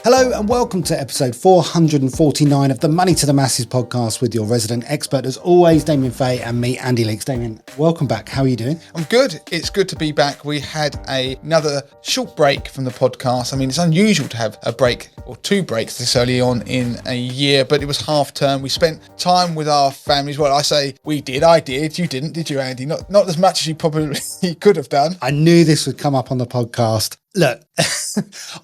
Hello and welcome to episode 449 of the Money to the Masses podcast with your resident expert, as always, Damien Fay, and me, Andy Leaks. Damien, welcome back. How are you doing? I'm good. It's good to be back. We had another short break from the podcast. I mean, it's unusual to have a break or two breaks this early on in a year, but it was half term. We spent time with our families. Well, I say we did. I did. You didn't, did you, Andy? Not as much as you probably could have done. I knew this would come up on the podcast. Look,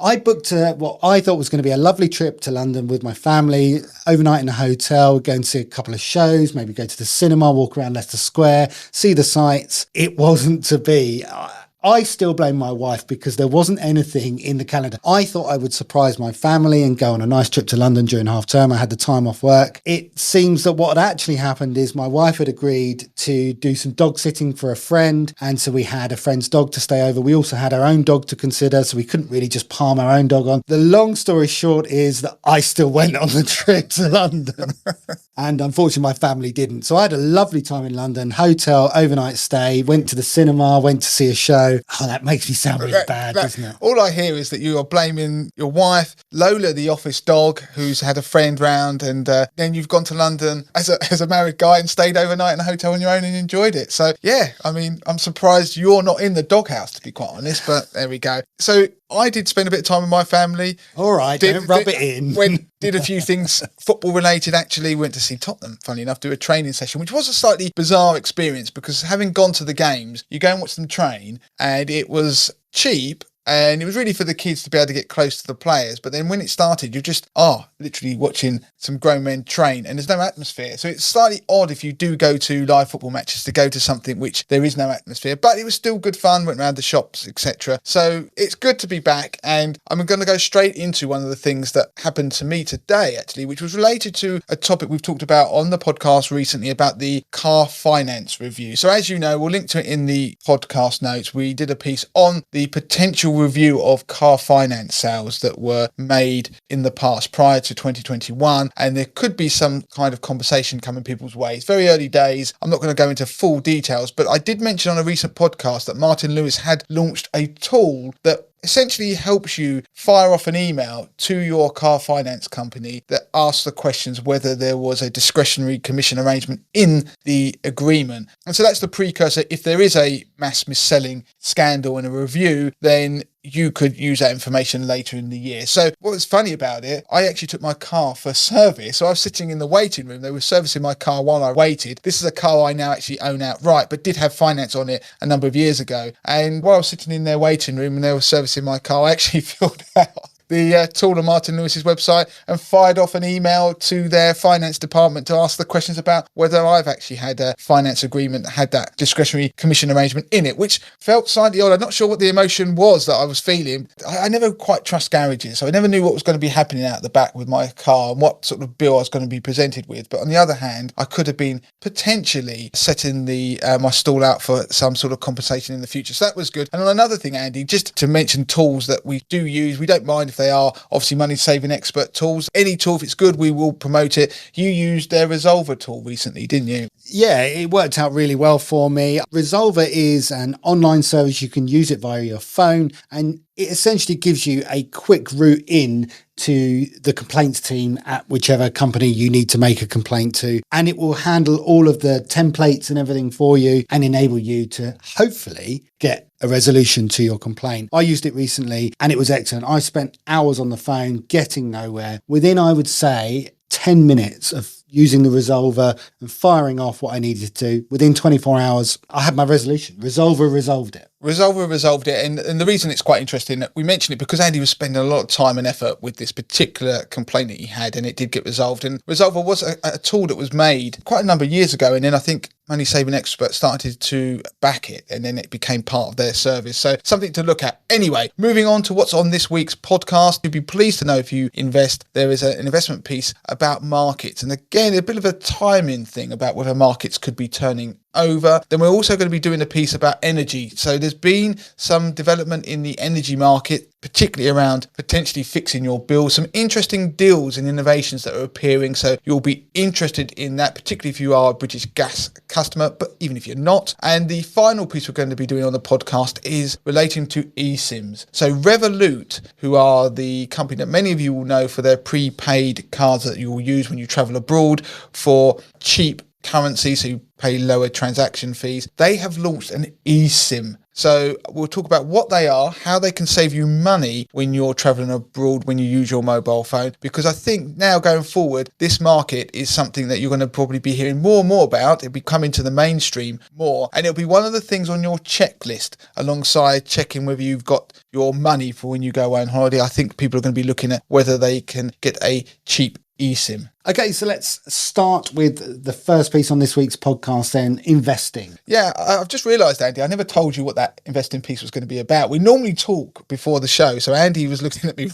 I booked what I thought was going to be a lovely trip to London with my family, overnight in a hotel, go and see a couple of shows, maybe go to the cinema, walk around Leicester Square, see the sights. It wasn't to be. I still blame my wife because there wasn't anything in the calendar. I thought I would surprise my family and go on a nice trip to London during half term. I had the time off work. It seems that what had actually happened is my wife had agreed to do some dog sitting for a friend. And so we had a friend's dog to stay over. We also had our own dog to consider, so we couldn't really just palm our own dog on. The long story short is that I still went on the trip to London. And unfortunately, my family didn't. So I had a lovely time in London, hotel, overnight stay, went to the cinema, went to see a show. Oh, that makes me sound really bad, doesn't it? All I hear is that you are blaming your wife, Lola, the office dog, who's had a friend round, and then you've gone to London as a married guy and stayed overnight in a hotel on your own and enjoyed it. So, yeah, I mean, I'm surprised you're not in the doghouse, to be quite honest, but there we go. So I did spend a bit of time with my family. All right, don't rub it in. Did a few things football related, actually. Went to see Tottenham, funny enough, do a training session, which was a slightly bizarre experience because having gone to the games, you go and watch them train and it was cheap. And it was really for the kids to be able to get close to the players. But then when it started, you just are literally watching some grown men train and there's no atmosphere. So it's slightly odd if you do go to live football matches to go to something which there is no atmosphere. But it was still good fun, went around the shops, etc. So it's good to be back. And I'm going to go straight into one of the things that happened to me today, actually, which was related to a topic we've talked about on the podcast recently about the car finance review. So as you know, we'll link to it in the podcast notes. We did a piece on the potential review of car finance sales that were made in the past prior to 2021, and there could be some kind of conversation coming people's way. It's very early days. I'm not going to go into full details, but I did mention on a recent podcast that Martin Lewis had launched a tool that essentially helps you fire off an email to your car finance company that asks the questions whether there was a discretionary commission arrangement in the agreement. And so that's the precursor. If there is a mass mis-selling scandal in a review, then you could use that information later in the year. So what was funny about it, I actually took my car for service. So I was sitting in the waiting room. They were servicing my car while I waited. This is a car I now actually own outright, but did have finance on it a number of years ago. And while I was sitting in their waiting room and they were servicing my car, I actually filled out the tool on Martin Lewis's website and fired off an email to their finance department to ask the questions about whether I've actually had a finance agreement that had that discretionary commission arrangement in it, which felt slightly odd. I'm not sure what the emotion was that I was feeling. I never quite trust garages, so I never knew what was going to be happening out the back with my car and what sort of bill I was going to be presented with. But on the other hand, I could have been potentially setting my stall out for some sort of compensation in the future. So that was good. And on another thing, Andy, just to mention tools that we do use, we don't mind if they are obviously money-saving expert tools. Any tool, if it's good, we will promote it. You used their Resolver tool recently, didn't you? Yeah, it worked out really well for me. Resolver is an online service. You can use it via your phone, and it essentially gives you a quick route in to the complaints team at whichever company you need to make a complaint to. And it will handle all of the templates and everything for you and enable you to hopefully get a resolution to your complaint. I used it recently and it was excellent. I spent hours on the phone getting nowhere. Within, I would say, 10 minutes of using the Resolver and firing off what I needed to, within 24 hours, I had my resolution. Resolver resolved it. Resolver resolved it. And the reason it's quite interesting, we mentioned it because Andy was spending a lot of time and effort with this particular complaint that he had, and it did get resolved. And Resolver was a tool that was made quite a number of years ago. And then I think Money Saving Expert started to back it, and then it became part of their service. So something to look at. Anyway, moving on to what's on this week's podcast. You'd be pleased to know if you invest, there is an investment piece about markets. And again, a bit of a timing thing about whether markets could be turning over. Then we're also going to be doing a piece about energy. So there's been some development in the energy market, particularly around potentially fixing your bill, some interesting deals and innovations that are appearing. So you'll be interested in that, particularly if you are a British Gas customer, but even if you're not. And the final piece we're going to be doing on the podcast is relating to eSIMs. So Revolut, who are the company that many of you will know for their prepaid cards that you will use when you travel abroad for cheap currency, so you pay lower transaction fees, they have launched an eSIM. So we'll talk about what they are, how they can save you money when you're traveling abroad, when you use your mobile phone, because I think now going forward, this market is something that you're going to probably be hearing more and more about. It'll be coming to the mainstream more, and it'll be one of the things on your checklist alongside checking whether you've got your money for when you go away on holiday. I think people are going to be looking at whether they can get a cheap eSIM. Okay, so let's start with the first piece on this week's podcast then, investing. Yeah, I've just realised, Andy, I never told you what that investing piece was going to be about. We normally talk before the show, so Andy was looking at me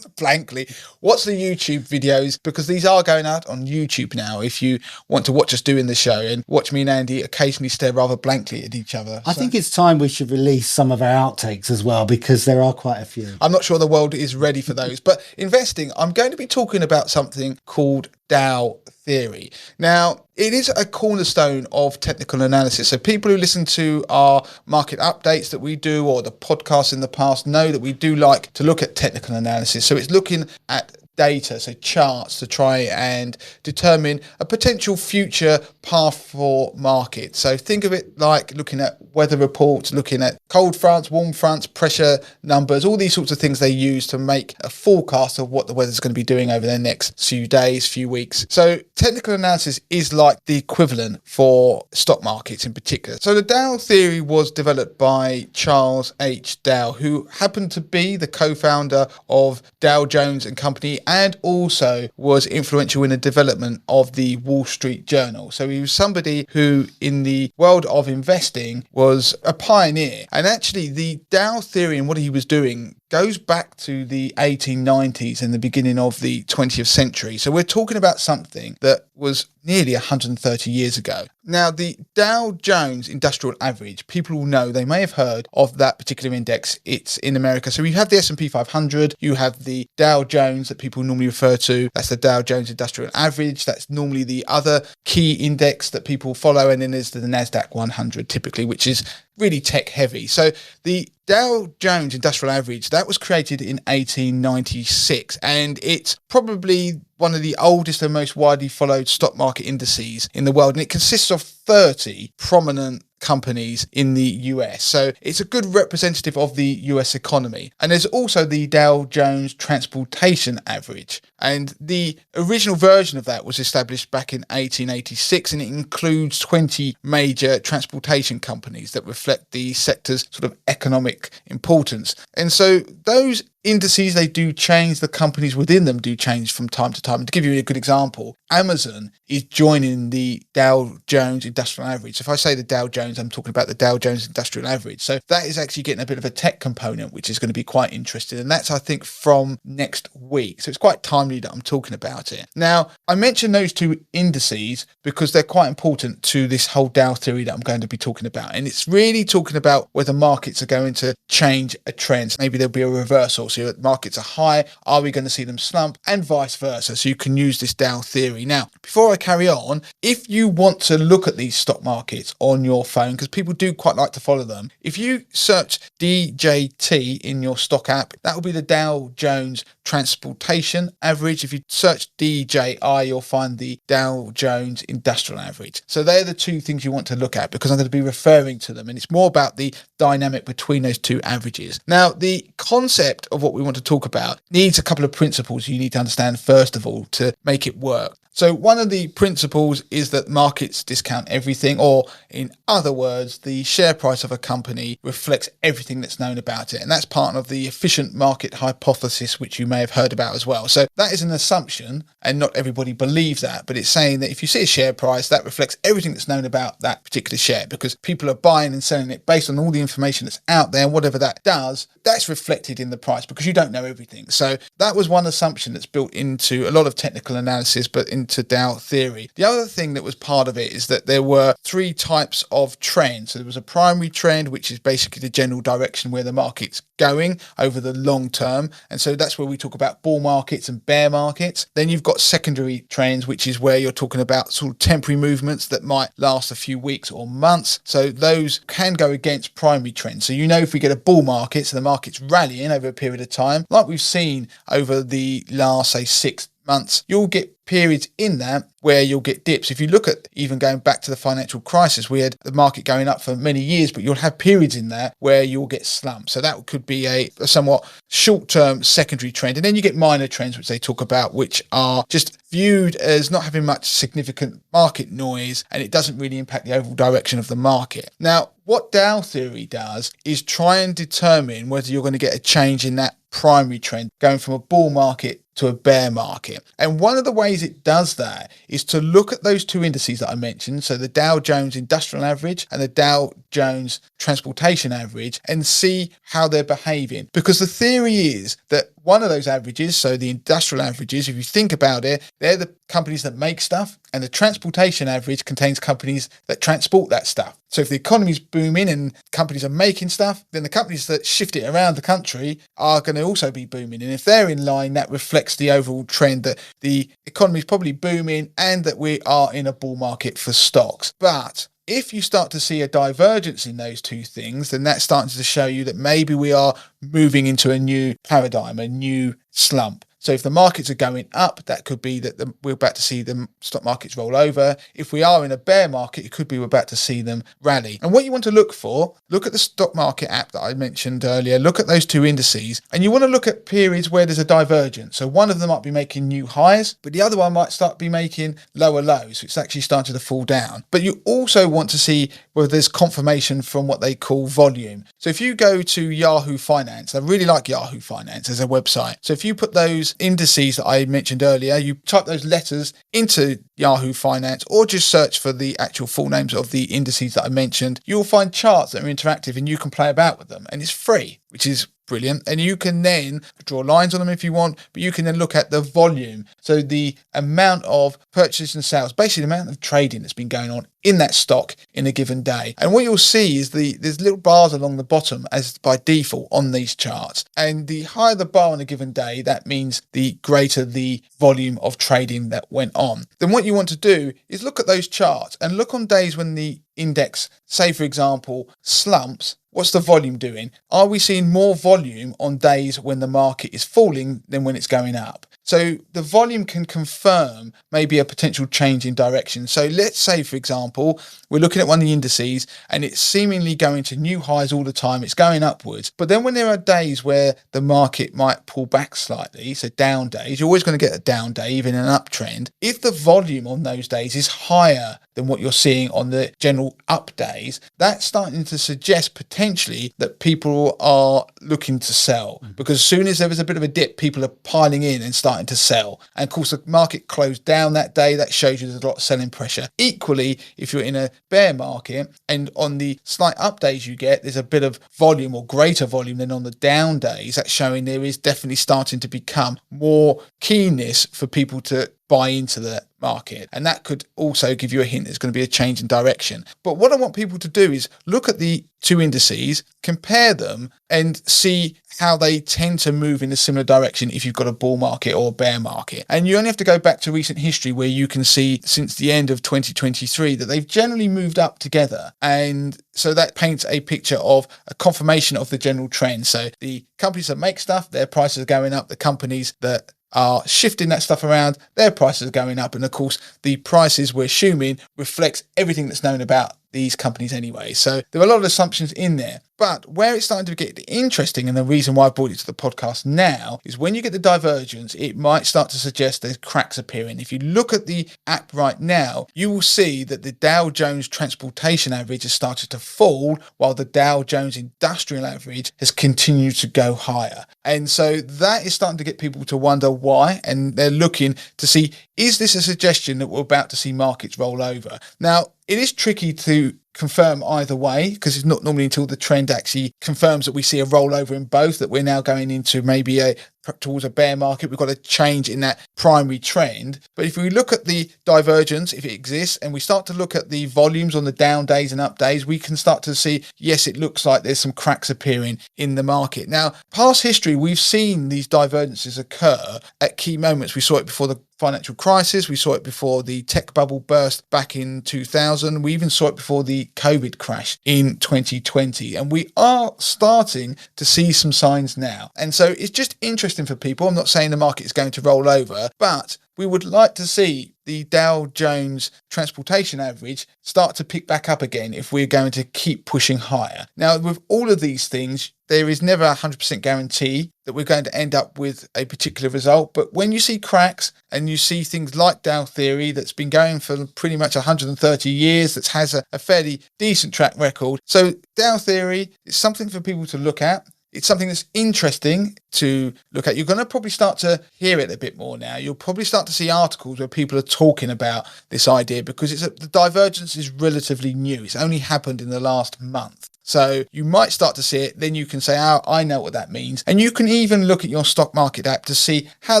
blankly. What's the YouTube videos? Because these are going out on YouTube now if you want to watch us doing the show and watch me and Andy occasionally stare rather blankly at each other. I think it's time we should release some of our outtakes as well, because there are quite a few. I'm not sure the world is ready for those, but investing, I'm going to be talking about something called Dow theory. Now, it is a cornerstone of technical analysis. So people who listen to our market updates that we do or the podcasts in the past know that we do like to look at technical analysis. So it's looking at data, so charts, to try and determine a potential future path for market. So think of it like looking at weather reports, looking at cold fronts, warm fronts, pressure numbers, all these sorts of things they use to make a forecast of what the weather's going to be doing over the next few days, few weeks. So technical analysis is like the equivalent for stock markets in particular. So the Dow theory was developed by Charles H. Dow, who happened to be the co-founder of Dow Jones and Company, and also was influential in the development of the Wall Street Journal. So he was somebody who, in the world of investing, was a pioneer. And actually, the Dow theory and what he was doing goes back to the 1890s and the beginning of the 20th century. So we're talking about something that was nearly 130 years ago. Now, the Dow Jones Industrial Average, people will know, they may have heard of that particular index. It's in America. So you have the S&P 500, you have the Dow Jones that people normally refer to. That's the Dow Jones Industrial Average. That's normally the other key index that people follow. And then there's the NASDAQ 100 typically, which is really tech heavy. So the Dow Jones Industrial Average, that was created in 1896, and it's probably one of the oldest and most widely followed stock market indices in the world, and it consists of 30 prominent companies in the US. So it's a good representative of the US economy. And there's also the Dow Jones Transportation Average. And the original version of that was established back in 1886, and it includes 20 major transportation companies that reflect the sector's sort of economic importance. And so those indices, they do change, the companies within them do change from time to time. And to give you a good example, Amazon is joining the Dow Jones Industrial Average. So if I say the Dow Jones, I'm talking about the Dow Jones Industrial Average. So that is actually getting a bit of a tech component, which is going to be quite interesting. And that's, I think, from next week. So it's quite timely that I'm talking about it. Now, I mentioned those two indices because they're quite important to this whole Dow theory that I'm going to be talking about. And it's really talking about whether markets are going to change a trend. Maybe there'll be a reversal. So markets are high, are we going to see them slump, and vice versa? So you can use this Dow theory. Now, before I carry on, if you want to look at these stock markets on your phone, because people do quite like to follow them, if you search DJT in your stock app, that will be the Dow Jones Transportation Average. If you search DJI, you'll find the Dow Jones Industrial Average. So they're the two things you want to look at, because I'm going to be referring to them, and it's more about the dynamic between those two averages. Now, the concept of what we want to talk about needs a couple of principles you need to understand first of all to make it work. So one of the principles is that markets discount everything, or in other words, the share price of a company reflects everything that's known about it. And that's part of the efficient market hypothesis, which you may have heard about as well. So that is an assumption, and not everybody believes that, but it's saying that if you see a share price, that reflects everything that's known about that particular share, because people are buying and selling it based on all the information that's out there, and whatever that does, that's reflected in the price, because you don't know everything. So that was one assumption that's built into a lot of technical analysis, but in into Dow theory. The other thing that was part of it is that there were three types of trends. So there was a primary trend, which is basically the general direction where the market's going over the long term. And so that's where we talk about bull markets and bear markets. Then you've got secondary trends, which is where you're talking about sort of temporary movements that might last a few weeks or months. So those can go against primary trends. So if we get a bull market, so the market's rallying over a period of time, like we've seen over the last, say, 6 months, you'll get periods in that where you'll get dips. If you look at even going back to the financial crisis, we had the market going up for many years, but you'll have periods in there where you'll get slumps. So that could be a somewhat short-term secondary trend. And then you get minor trends, which they talk about, which are just viewed as not having much significant market noise, and it doesn't really impact the overall direction of the market. Now, what Dow theory does is try and determine whether you're going to get a change in that primary trend going from a bull market to a bear market. And one of the ways it does that is to look at those two indices that I mentioned, so the Dow Jones Industrial Average and the Dow Jones Transportation Average, and see how they're behaving. Because the theory is that one of those averages, so the industrial averages, if you think about it, they're the companies that make stuff, and the transportation average contains companies that transport that stuff. So if the economy's booming and companies are making stuff, then the companies that shift it around the country are going to also be booming. And if they're in line, that reflects the overall trend that the economy is probably booming and that we are in a bull market for stocks. But if you start to see a divergence in those two things, then that's starting to show you that maybe we are moving into a new paradigm, a new slump. So if the markets are going up, that could be that we're about to see the stock markets roll over. If we are in a bear market, it could be we're about to see them rally. And what you want to look for, look at the stock market app that I mentioned earlier, look at those two indices, and you want to look at periods where there's a divergence. So one of them might be making new highs, but the other one might start be making lower lows. So it's actually starting to fall down. But you also want to see whether there's confirmation from what they call volume. So if you go to Yahoo Finance, I really like Yahoo Finance as a website. So if you put those indices that I mentioned earlier, you type those letters into Yahoo Finance or just search for the actual full names of the indices that I mentioned, you'll find charts that are interactive and you can play about with them, and it's free, which is brilliant. And you can then draw lines on them if you want, but you can then look at the volume. So the amount of purchases and sales, basically the amount of trading that's been going on in that stock in a given day. And what you'll see is there's little bars along the bottom as by default on these charts. And the higher the bar on a given day, that means the greater the volume of trading that went on. Then what you want to do is look at those charts and look on days when the index, say for example, slumps. What's the volume doing? Are we seeing more volume on days when the market is falling than when it's going up? So the volume can confirm maybe a potential change in direction. So let's say, for example, we're looking at one of the indices and it's seemingly going to new highs all the time. It's going upwards. But then when there are days where the market might pull back slightly, so down days, you're always going to get a down day, even an uptrend. If the volume on those days is higher than what you're seeing on the general up days, that's starting to suggest potentially that people are looking to sell. Because as soon as there is a bit of a dip, people are piling in and starting to sell. And of course, the market closed down that day. That shows you there's a lot of selling pressure. Equally, if you're in a bear market and on the slight up days you get, there's a bit of volume or greater volume than on the down days. That's showing there is definitely starting to become more keenness for people to buy into the market. And that could also give you a hint there's going to be a change in direction. But what I want people to do is look at the two indices, compare them, and see how they tend to move in a similar direction if you've got a bull market or a bear market. And you only have to go back to recent history where you can see since the end of 2023 that they've generally moved up together. And so that paints a picture of a confirmation of the general trend. So the companies that make stuff, their prices are going up. The companies that are shifting that stuff around, their prices are going up. And of course, the prices we're assuming reflects everything that's known about these companies anyway. So there are a lot of assumptions in there. But where it's starting to get interesting, and the reason why I brought it to the podcast now, is when you get the divergence, it might start to suggest there's cracks appearing. If you look at the app right now, you will see that the Dow Jones Transportation Average has started to fall, while the Dow Jones Industrial Average has continued to go higher. And so that is starting to get people to wonder why, and they're looking to see, is this a suggestion that we're about to see markets roll over? Now, it is tricky to confirm either way, because it's not normally until the trend actually confirms that we see a rollover in both that we're now going into maybe a towards a bear market. We've got a change in that primary trend. But if we look at the divergence, if it exists, and we start to look at the volumes on the down days and up days, we can start to see, yes, it looks like there's some cracks appearing in the market. Now, past history, we've seen these divergences occur at key moments. We saw it before the financial crisis. We saw it before the tech bubble burst back in 2000. We even saw it before the COVID crash in 2020. And we are starting to see some signs now. And so it's just interesting for people. I'm not saying the market is going to roll over, but we would like to see the Dow Jones transportation average start to pick back up again if we're going to keep pushing higher. Now, with all of these things, there is never a 100% guarantee that we're going to end up with a particular result. But when you see cracks and you see things like Dow theory that's been going for pretty much 130 years, that has a fairly decent track record. So Dow theory is something for people to look at. It's something that's interesting to look at. You're going to probably start to hear it a bit more now. You'll probably start to see articles where people are talking about this idea because the divergence is relatively new. It's only happened in the last month. So you might start to see it. Then you can say, oh, I know what that means. And you can even look at your stock market app to see how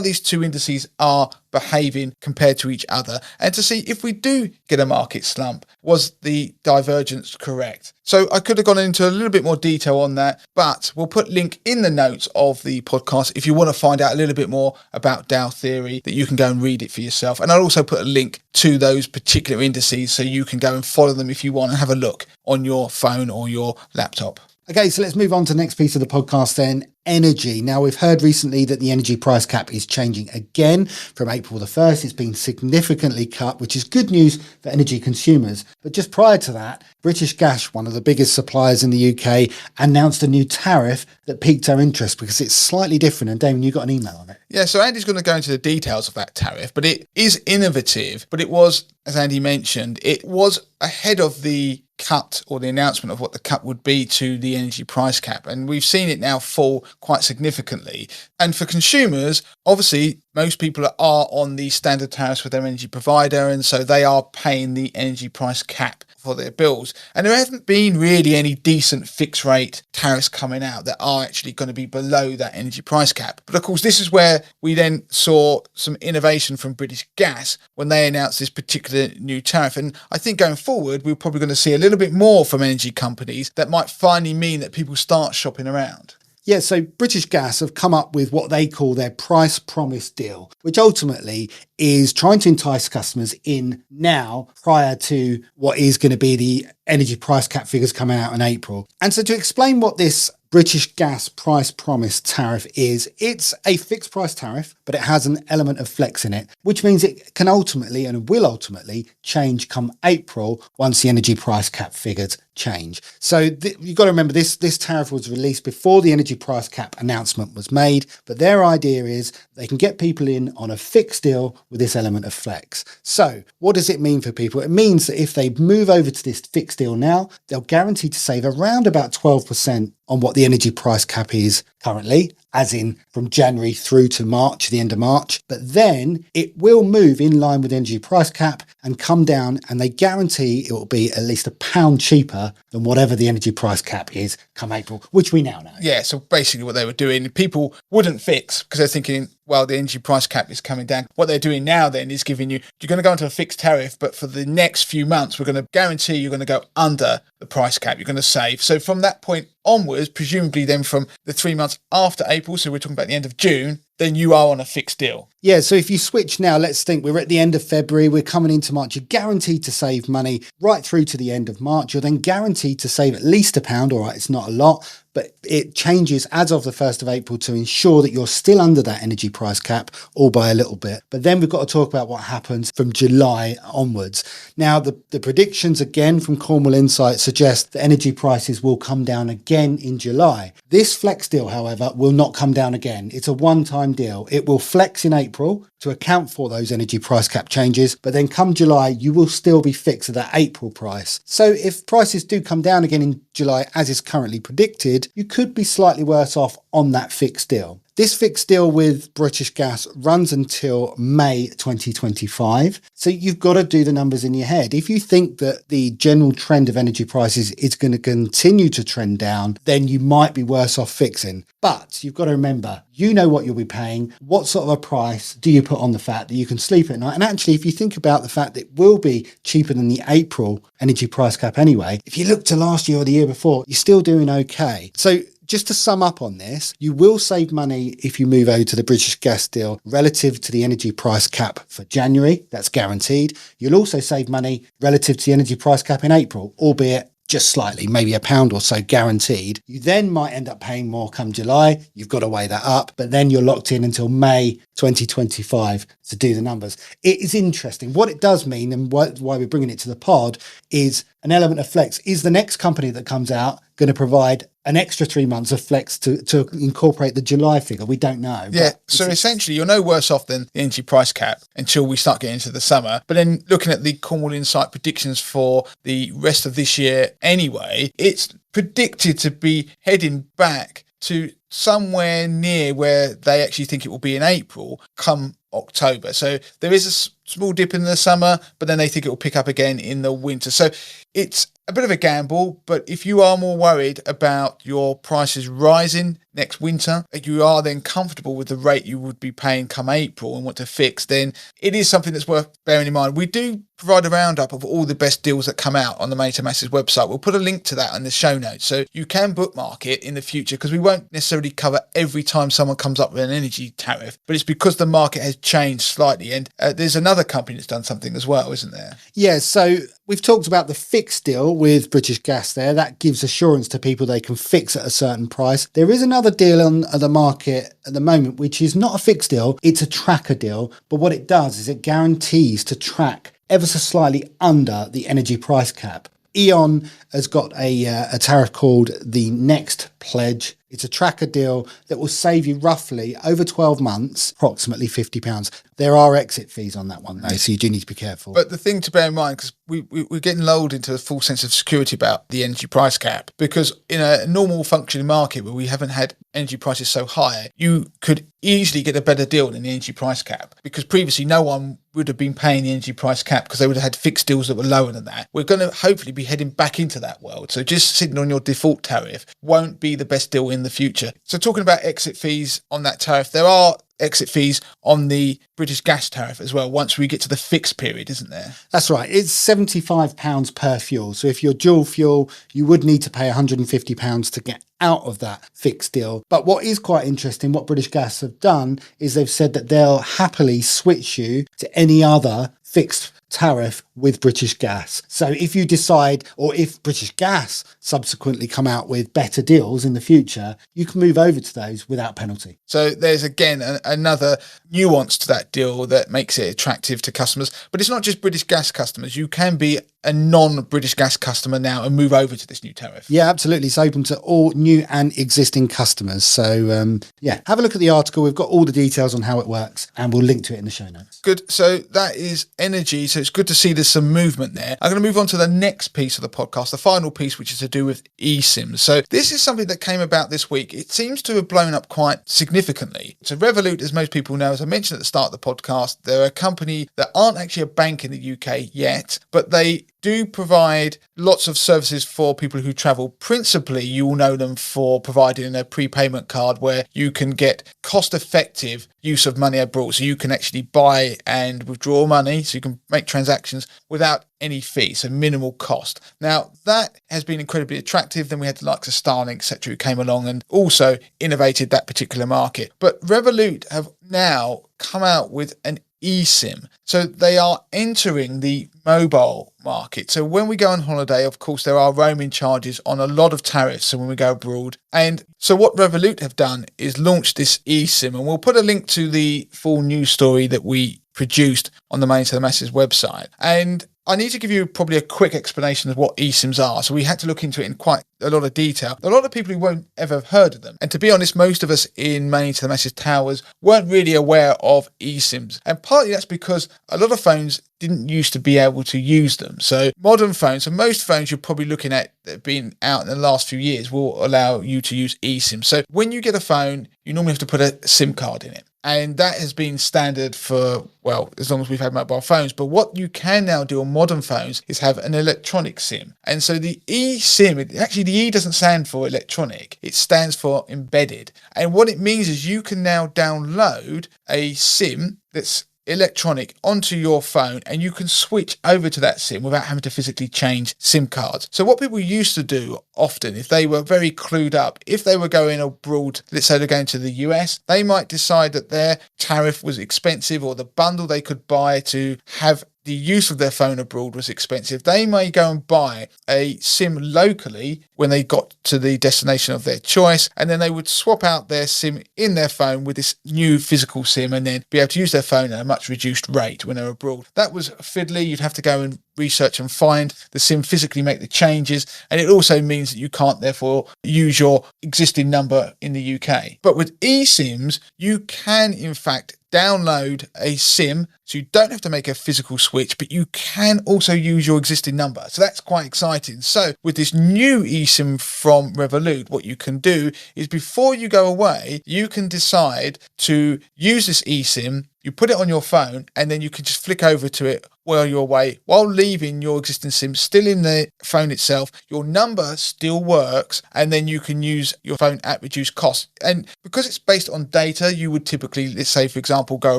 these two indices are behaving compared to each other and to see if we do get a market slump, was the divergence correct? So I could have gone into a little bit more detail on that, but we'll put link in the notes of the podcast if you want to find out a little bit more about Dow theory, that you can go and read it for yourself. And I'll also put a link to those particular indices so you can go and follow them if you want and have a look on your phone or your laptop. Okay, so let's move on to the next piece of the podcast then, energy. Now, we've heard recently that the energy price cap is changing again from April the 1st. It's been significantly cut, which is good news for energy consumers. But just prior to that, British Gas, one of the biggest suppliers in the UK, announced a new tariff that piqued our interest because it's slightly different. And Damon, you got an email on it. Yeah, so Andy's going to go into the details of that tariff, but it is innovative. But it was, as Andy mentioned, it was ahead of the cut or the announcement of what the cut would be to the energy price cap. And we've seen it now fall quite significantly. And for consumers, obviously, most people are on the standard tariffs with their energy provider, and so they are paying the energy price cap for their bills. And there hasn't been really any decent fixed rate tariffs coming out that are actually going to be below that energy price cap. But of course, this is where we then saw some innovation from British Gas when they announced this particular new tariff. And I think going forward, we're probably going to see a little bit more from energy companies that might finally mean that people start shopping around. Yeah, so British Gas have come up with what they call their price promise deal, which ultimately is trying to entice customers in now prior to what is going to be the energy price cap figures coming out in April. And so to explain what this British Gas price promise tariff is, it's a fixed price tariff, but it has an element of flex in it, which means it can ultimately and will ultimately change come April once the energy price cap figures change. So you've got to remember this tariff was released before the energy price cap announcement was made, but their idea is they can get people in on a fixed deal with this element of flex. So what does it mean for people? It means that if they move over to this fixed deal now, they'll guarantee to save around about 12% on what the energy price cap is currently, as in from January through to March, the end of March. But then it will move in line with the energy price cap and come down, and they guarantee it will be at least £1 cheaper than whatever the energy price cap is come April, which we now know. Yeah, so basically what they were doing, people wouldn't fix because they're thinking, well, the energy price cap is coming down. What they're doing now then is giving you're going to go into a fixed tariff, but for the next few months, we're going to guarantee you're going to go under the price cap. You're going to save. So from that point onwards, presumably then from the 3 months after April, so we're talking about the end of June, then you are on a fixed deal. Yeah, so if you switch now, let's think we're at the end of February, we're coming into March, you're guaranteed to save money right through to the end of March. You're then guaranteed to save at least £1. All right, it's not a lot, but it changes as of the 1st of April to ensure that you're still under that energy price cap, all by a little bit. But then we've got to talk about what happens from July onwards. Now, the predictions again from Cornwall Insight suggest that energy prices will come down again in July. This flex deal, however, will not come down again. It's a one-time deal. It will flex in April to account for those energy price cap changes, but then come July, you will still be fixed at that April price. So if prices do come down again in July, as is currently predicted, you could be slightly worse off on that fixed deal. This fixed deal with British Gas runs until May 2025. So you've got to do the numbers in your head. If you think that the general trend of energy prices is going to continue to trend down, then you might be worse off fixing. But you've got to remember, you know what you'll be paying. What sort of a price do you put on the fact that you can sleep at night? And actually, if you think about the fact that it will be cheaper than the April energy price cap anyway, if you look to last year or the year before, you're still doing okay. So just to sum up on this, you will save money if you move over to the British Gas deal relative to the energy price cap for January. That's guaranteed. You'll also save money relative to the energy price cap in April, albeit just slightly, maybe £1 or so guaranteed. You then might end up paying more come July. You've got to weigh that up, but then you're locked in until May 2025 to do the numbers. It is interesting. What it does mean, and why we're bringing it to the pod, is an element of flex. Is the next company that comes out going to provide an extra 3 months of flex to incorporate the July figure? We don't know. Yeah, so essentially you're no worse off than the energy price cap until we start getting into the summer. But then looking at the Cornwall Insight predictions for the rest of this year anyway, it's predicted to be heading back to somewhere near where they actually think it will be in April come October. So there is a small dip in the summer, but then they think it will pick up again in the winter. So it's a bit of a gamble, but if you are more worried about your prices rising next winter, and you are then comfortable with the rate you would be paying come April and want to fix, then it is something that's worth bearing in mind. We do provide a roundup of all the best deals that come out on the Made to Masses website. We'll put a link to that in the show notes, so you can bookmark it in the future, because we won't necessarily cover every time someone comes up with an energy tariff, but it's because the market has changed slightly. And there's another company that's done something as well, isn't there? Yeah, so we've talked about the fixed deal with British Gas there. That gives assurance to people they can fix at a certain price. There is another deal on the market at the moment, which is not a fixed deal. It's a tracker deal. But what it does is it guarantees to track ever so slightly under the energy price cap. E.ON has got a tariff called the Next Pledge. It's a tracker deal that will save you roughly over 12 months, approximately £50. There are exit fees on that one though, so you do need to be careful. But the thing to bear in mind, because we're getting lulled into a full sense of security about the energy price cap, because in a normal functioning market where we haven't had energy prices so high, you could easily get a better deal than the energy price cap, because previously no one would have been paying the energy price cap because they would have had fixed deals that were lower than that. We're going to hopefully be heading back into that world. So just sitting on your default tariff won't be the best deal in the future. So talking about exit fees on that tariff, there are exit fees on the British Gas tariff as well once we get to the fixed period, isn't there? That's right. It's £75 per fuel. So if you're dual fuel, you would need to pay £150 to get out of that fixed deal. But what is quite interesting, what British Gas have done is they've said that they'll happily switch you to any other fixed tariff with British Gas. So if you decide, or if British Gas subsequently come out with better deals in the future, you can move over to those without penalty. So there's again another nuance to that deal that makes it attractive to customers. But it's not just British Gas customers. You can be a non-British Gas customer now and move over to this new tariff. Yeah, absolutely. It's open to all new and existing customers. So yeah, have a look at the article. We've got all the details on how it works and we'll link to it in the show notes. Good. So that is energy. So it's good to see there's some movement there. I'm going to move on to the next piece of the podcast, the final piece, which is to do with eSIM. So this is something that came about this week. It seems to have blown up quite significantly. So Revolut, as most people know, as I mentioned at the start of the podcast, they're a company that aren't actually a bank in the UK yet, but they do provide lots of services for people who travel. Principally, you will know them for providing a prepayment card where you can get cost-effective use of money abroad. So you can actually buy and withdraw money, so you can make transactions without any fee, so minimal cost. Now, that has been incredibly attractive. Then we had the likes of Starlink, etc., who came along and also innovated that particular market. But Revolut have now come out with an eSIM. So they are entering the mobile market. So when we go on holiday, of course, there are roaming charges on a lot of tariffs. So when we go abroad. And so what Revolut have done is launched this eSIM, and we'll put a link to the full news story that we produced on the Main to the Masses website. And I need to give you probably a quick explanation of what eSIMs are. So we had to look into it in quite a lot of detail. A lot of people who won't ever have heard of them. And to be honest, most of us in Main to the Masses towers weren't really aware of eSIMs. And partly that's because a lot of phones didn't used to be able to use them. So modern phones, so most phones you're probably looking at that have been out in the last few years will allow you to use eSIM. So when you get a phone, you normally have to put a SIM card in it. And that has been standard for, well, as long as we've had mobile phones. But what you can now do on modern phones is have an electronic SIM. And so the eSIM, actually the E doesn't stand for electronic, it stands for embedded. And what it means is you can now download a SIM that's electronic onto your phone, and you can switch over to that SIM without having to physically change SIM cards. So what people used to do often, if they were very clued up, if they were going abroad, let's say they're going to the US, they might decide that their tariff was expensive, or the bundle they could buy to have the use of their phone abroad was expensive. They may go and buy a SIM locally when they got to the destination of their choice, and then they would swap out their SIM in their phone with this new physical SIM, and then be able to use their phone at a much reduced rate when they're abroad. That was fiddly. You'd have to go and research and find the SIM, physically make the changes, and it also means that you can't therefore use your existing number in the UK. But with eSIMs, you can in fact download a SIM, so you don't have to make a physical switch, but you can also use your existing number. So that's quite exciting. So with this new eSIM from Revolut, what you can do is before you go away, you can decide to use this eSIM. You put it on your phone, and then you can just flick over to it while you're away, while leaving your existing SIM still in the phone itself. Your number still works, and then you can use your phone at reduced cost. And because it's based on data, you would typically, let's say, for example, go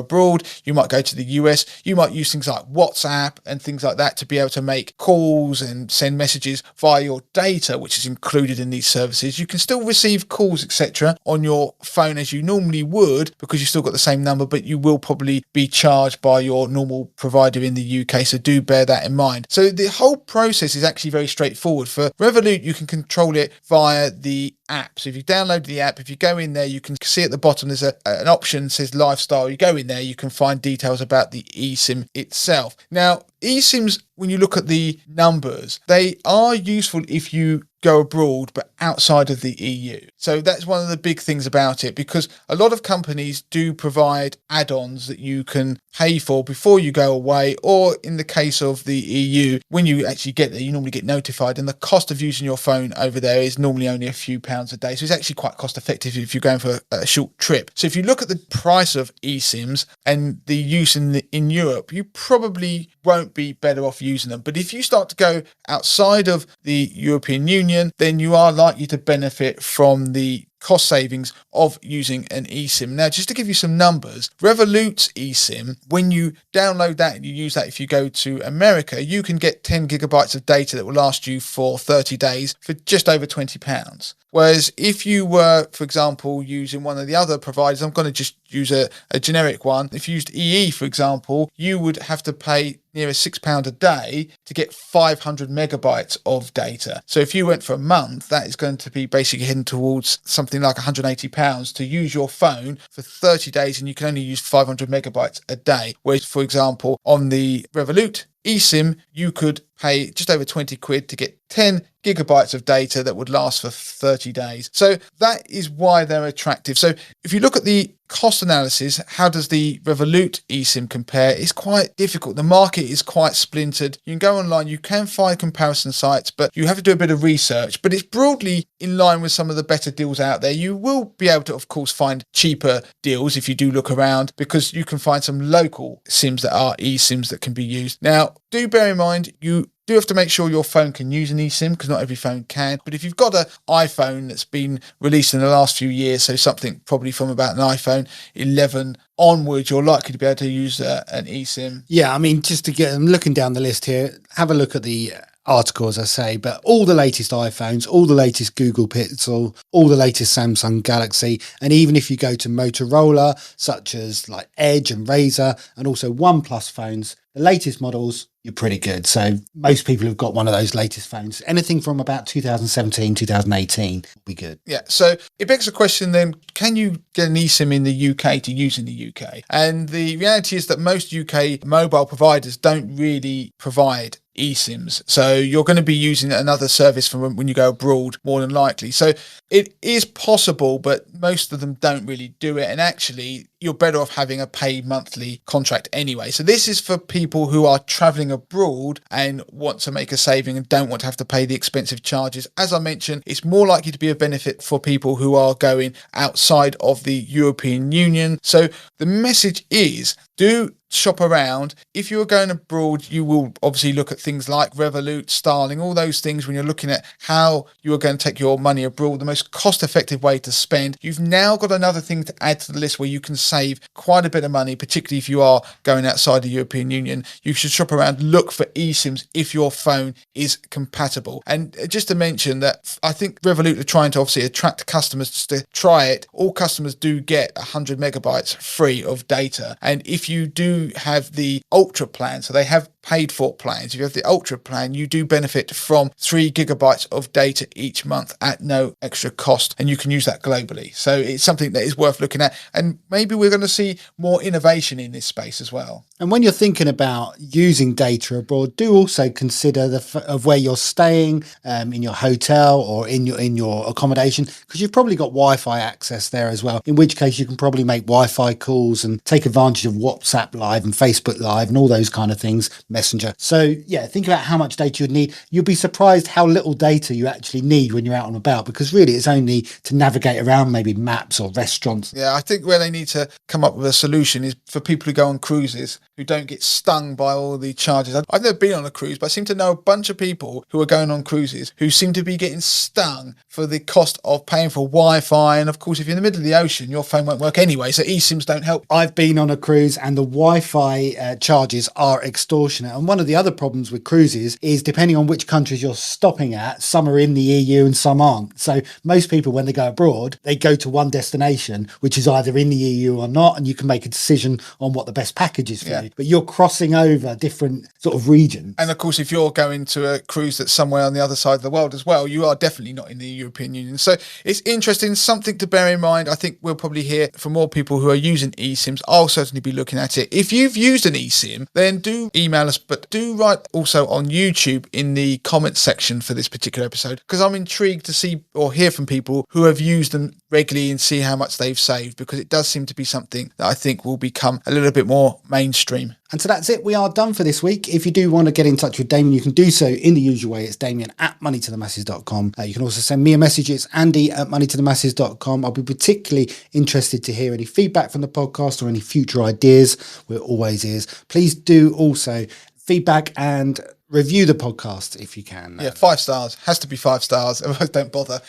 abroad, you might go to the US, you might use things like WhatsApp and things like that to be able to make calls and send messages via your data, which is included in these services. You can still receive calls, etc., on your phone as you normally would, because you've still got the same number, but you will probably be charged by your normal provider in the UK, so do bear that in mind. So the whole process is actually very straightforward. For Revolut, you can control it via the app. So if you download the app, if you go in there, you can see at the bottom there's an option that says lifestyle. You go in there, you can find details about the eSIM itself. Now, eSIMs, when you look at the numbers, they are useful if you go abroad but outside of the EU. So that's one of the big things about it, because a lot of companies do provide add-ons that you can pay for before you go away, or in the case of the EU, when you actually get there, you normally get notified, and the cost of using your phone over there is normally only a few pounds a day. So it's actually quite cost effective if you're going for a short trip. So if you look at the price of eSIMs and the use in Europe, you probably won't be better off using them. But if you start to go outside of the European Union, then you are likely to benefit from the cost savings of using an eSIM. Now, just to give you some numbers, Revolut's eSIM, when you download that and you use that, if you go to America, you can get 10 gigabytes of data that will last you for 30 days for just over £20. Whereas if you were, for example, using one of the other providers, I'm going to just use a generic one. If you used EE, for example, you would have to pay near £6 a day to get 500 megabytes of data. So if you went for a month, that is going to be basically heading towards something like £180 to use your phone for 30 days, and you can only use 500 megabytes a day. Whereas, for example, on the Revolut eSIM, you could pay just over 20 quid to get 10 gigabytes of data that would last for 30 days. So that is why they're attractive. So if you look at the cost analysis, how does the Revolut eSIM compare? It's quite difficult. The market is quite splintered. You can go online, you can find comparison sites, but you have to do a bit of research. But it's broadly in line with some of the better deals out there. You will be able to, of course, find cheaper deals if you do look around, because you can find some local SIMs that are eSIMs that can be used. Now, do bear in mind, you do have to make sure your phone can use an eSIM, because not every phone can. But if you've got an iPhone that's been released in the last few years, so something probably from about an iPhone 11 onwards, you're likely to be able to use an eSIM. Yeah, I mean, just to get, I'm looking down the list here, have a look at the article, as I say, but all the latest iPhones, all the latest Google Pixel, all the latest Samsung Galaxy, and even if you go to Motorola, such as like Edge and Razer, and also OnePlus phones, the latest models, you're pretty good. So most people have got one of those latest phones. Anything from about 2017, 2018 will be good. Yeah, so it begs the question then, can you get an eSIM in the UK to use in the UK? And the reality is that most UK mobile providers don't really provide eSIMs. So you're going to be using another service from when you go abroad, more than likely. So it is possible, but most of them don't really do it. And actually, you're better off having a paid monthly contract anyway. So this is for people who are traveling abroad and want to make a saving and don't want to have to pay the expensive charges. As I mentioned, it's more likely to be a benefit for people who are going outside of the European Union. So the message is, do shop around. If you're going abroad, you will obviously look at things like Revolut, Starling, all those things when you're looking at how you are going to take your money abroad, the most cost-effective way to spend. You've now got another thing to add to the list where you can save quite a bit of money, particularly if you are going outside the European Union. You should shop around, look for eSIMs if your phone is compatible. And just to mention that I think Revolut are trying to obviously attract customers to try it. All customers do get 100 megabytes free of data. And if you do have the ultra plan, so they have paid for plans. If you have the ultra plan, you do benefit from 3 gigabytes of data each month at no extra cost, and you can use that globally. So it's something that is worth looking at, and maybe we're going to see more innovation in this space as well. And when you're thinking about using data abroad, do also consider of where you're staying, in your hotel or in your accommodation, because you've probably got Wi-Fi access there as well, in which case you can probably make Wi-Fi calls and take advantage of WhatsApp Live and Facebook Live and all those kind of things, Messenger. So yeah, think about how much data you'd need. You'll be surprised how little data you actually need when you're out and about, because really it's only to navigate around maybe maps or restaurants. Yeah, I think where they need to come up with a solution is for people who go on cruises who don't get stung by all the charges. I've never been on a cruise, but I seem to know a bunch of people who are going on cruises who seem to be getting stung for the cost of paying for Wi-Fi. And of course, if you're in the middle of the ocean, your phone won't work anyway. So eSIMs don't help. I've been on a cruise and the Wi-Fi charges are extortionate. And one of the other problems with cruises is depending on which countries you're stopping at, some are in the EU and some aren't. So most people, when they go abroad, they go to one destination, which is either in the EU or not. And you can make a decision on what the best package is for you. But you're crossing over different sort of regions. And of course, if you're going to a cruise that's somewhere on the other side of the world as well, you are definitely not in the European Union. So it's interesting, something to bear in mind. I think we'll probably hear from more people who are using eSIMs. I'll certainly be looking at it. If you've used an eSIM, then do email us, but do write also on YouTube in the comments section for this particular episode, because I'm intrigued to see or hear from people who have used them regularly and see how much they've saved, because it does seem to be something that I think will become a little bit more mainstream. And so that's it. We are done for this week. If you do want to get in touch with Damien, you can do so in the usual way. It's damien@moneytothemasses.com. You can also send me a message. It's andy@moneytothemasses.com. I'll be particularly interested to hear any feedback from the podcast or any future ideas. We're always is. Please do also feedback and review the podcast if you can. Yeah, 5 stars. Has to be 5 stars. Otherwise, don't bother.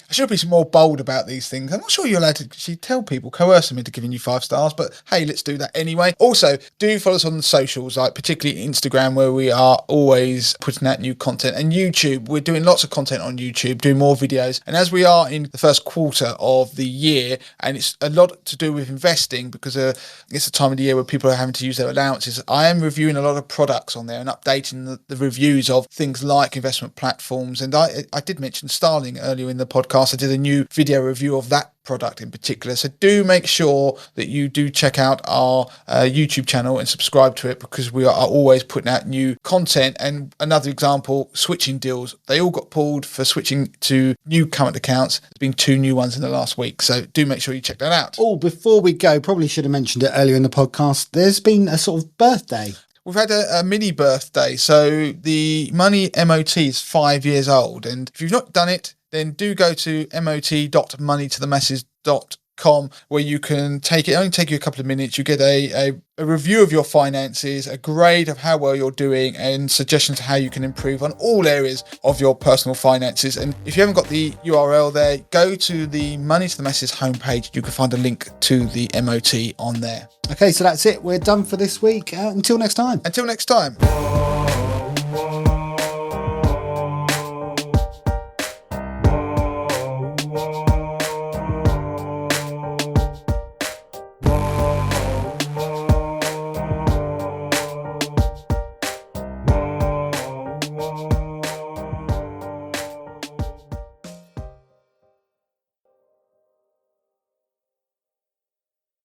I should be more bold about these things. I'm not sure you're allowed to actually tell people, coerce them into giving you 5 stars, but hey, let's do that anyway. Also, do follow us on the socials, like particularly Instagram, where we are always putting out new content, and YouTube. We're doing lots of content on YouTube, doing more videos. And as we are in the first quarter of the year, and it's a lot to do with investing, because it's a time of the year where people are having to use their allowances, I am reviewing a lot of products on there and updating the reviews of things like investment platforms. And I did mention Starling earlier in the podcast. I did a new video review of that product in particular. So do make sure that you do check out our YouTube channel and subscribe to it, because we are always putting out new content. And another example, switching deals. They all got pulled for switching to new current accounts. There's been 2 new ones in the last week. So do make sure you check that out. Oh, before we go, probably should have mentioned it earlier in the podcast. There's been a sort of birthday. We've had a mini birthday. So the Money MOT is 5 years old. And if you've not done it, then do go to mot.moneytothemasses.com, where you can take it. It'll only take you a couple of minutes. You get a review of your finances, a grade of how well you're doing, and suggestions to how you can improve on all areas of your personal finances. And if you haven't got the URL there, go to the Money to the Masses homepage. You can find a link to the MOT on there. Okay, so that's it. We're done for this week. Until next time. Until next time.